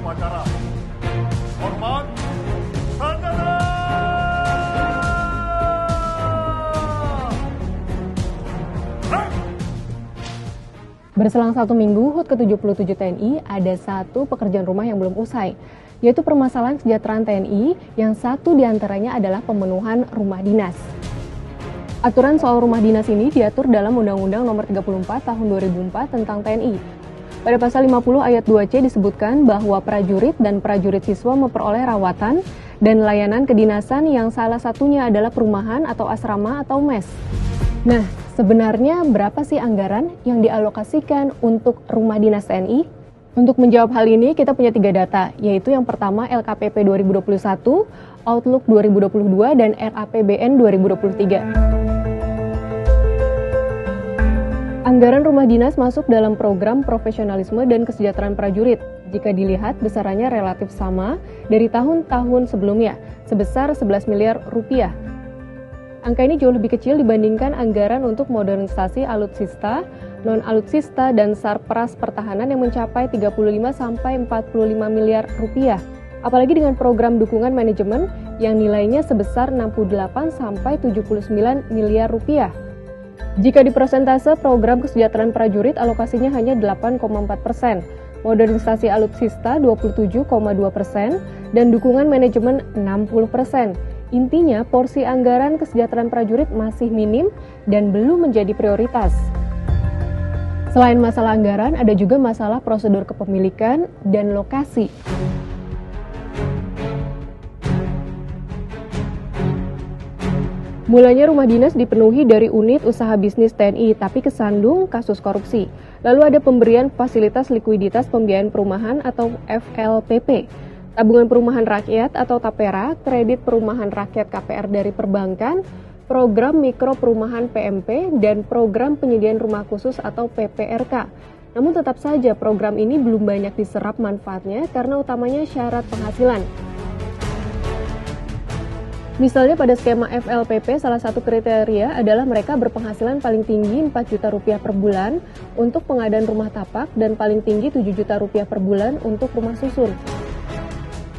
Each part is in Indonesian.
upacara. Hormat, Sanjana! Berselang 1 minggu HUT ke-77 TNI, ada satu pekerjaan rumah yang belum usai, yaitu permasalahan kesejahteraan TNI yang satu diantaranya adalah pemenuhan rumah dinas. Aturan soal rumah dinas ini diatur dalam Undang-Undang Nomor 34 Tahun 2004 tentang TNI. Pada pasal 50 ayat 2C disebutkan bahwa prajurit dan prajurit siswa memperoleh rawatan dan layanan kedinasan yang salah satunya adalah perumahan atau asrama atau mes. Nah, sebenarnya berapa sih anggaran yang dialokasikan untuk rumah dinas TNI? Untuk menjawab hal ini, kita punya 3 data, yaitu yang pertama LKPP 2021, Outlook 2022, dan RAPBN 2023. Anggaran rumah dinas masuk dalam program profesionalisme dan kesejahteraan prajurit. Jika dilihat, besarannya relatif sama dari tahun-tahun sebelumnya, sebesar 11 miliar rupiah. Angka ini jauh lebih kecil dibandingkan anggaran untuk modernisasi alutsista, non-alutsista, dan sarpras pertahanan yang mencapai 35-45 miliar rupiah. Apalagi dengan program dukungan manajemen yang nilainya sebesar 68-79 miliar rupiah. Jika di persentase program kesejahteraan prajurit alokasinya hanya 8,4%, modernisasi alutsista 27,2%, dan dukungan manajemen 60%. Intinya, porsi anggaran kesejahteraan prajurit masih minim dan belum menjadi prioritas. Selain masalah anggaran, ada juga masalah prosedur kepemilikan dan lokasi. Mulanya rumah dinas dipenuhi dari unit usaha bisnis TNI, tapi kesandung kasus korupsi. Lalu ada pemberian fasilitas likuiditas pembiayaan perumahan atau FLPP. Tabungan Perumahan Rakyat atau TAPERA, kredit perumahan rakyat KPR dari perbankan, program mikro perumahan PMP, dan program penyediaan rumah khusus atau PPRK. Namun tetap saja program ini belum banyak diserap manfaatnya karena utamanya syarat penghasilan. Misalnya pada skema FLPP, salah satu kriteria adalah mereka berpenghasilan paling tinggi 4 juta rupiah per bulan untuk pengadaan rumah tapak dan paling tinggi 7 juta rupiah per bulan untuk rumah susun.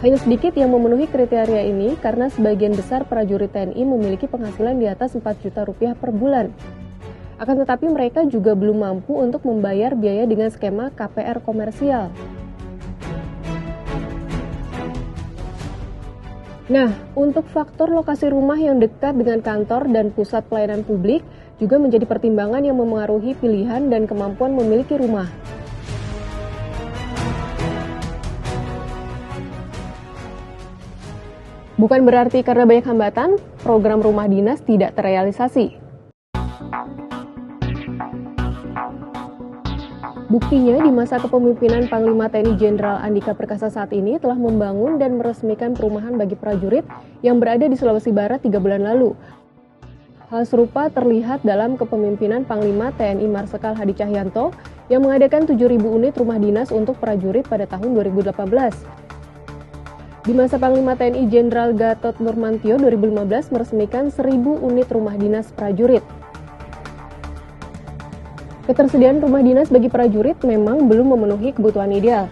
Hanya sedikit yang memenuhi kriteria ini karena sebagian besar prajurit TNI memiliki penghasilan di atas 4 juta rupiah per bulan. Akan tetapi mereka juga belum mampu untuk membayar biaya dengan skema KPR komersial. Nah, untuk faktor lokasi rumah yang dekat dengan kantor dan pusat pelayanan publik juga menjadi pertimbangan yang memengaruhi pilihan dan kemampuan memiliki rumah. Bukan berarti karena banyak hambatan, program rumah dinas tidak terrealisasi. Buktinya, di masa kepemimpinan Panglima TNI Jenderal Andika Perkasa saat ini telah membangun dan meresmikan perumahan bagi prajurit yang berada di Sulawesi Barat 3 bulan lalu. Hal serupa terlihat dalam kepemimpinan Panglima TNI Marsikal Hadi Cahyanto yang mengadakan 7.000 unit rumah dinas untuk prajurit pada tahun 2018. Di masa Panglima TNI Jenderal Gatot Nurmantio 2015 meresmikan 1.000 unit rumah dinas prajurit. Ketersediaan rumah dinas bagi prajurit memang belum memenuhi kebutuhan ideal.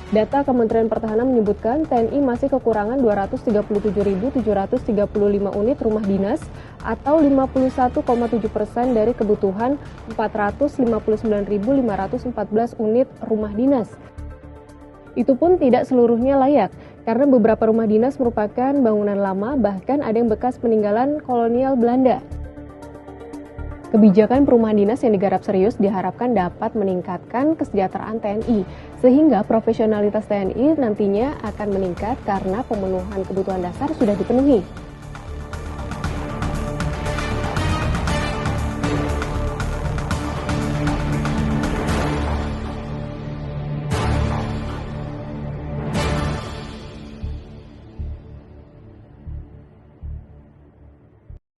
Data Kementerian Pertahanan menyebutkan TNI masih kekurangan 237.735 unit rumah dinas atau 51,7% dari kebutuhan 459.514 unit rumah dinas. Itu pun tidak seluruhnya layak, karena beberapa rumah dinas merupakan bangunan lama, bahkan ada yang bekas peninggalan kolonial Belanda. Kebijakan perumahan dinas yang digarap serius diharapkan dapat meningkatkan kesejahteraan TNI, sehingga profesionalitas TNI nantinya akan meningkat karena pemenuhan kebutuhan dasar sudah dipenuhi.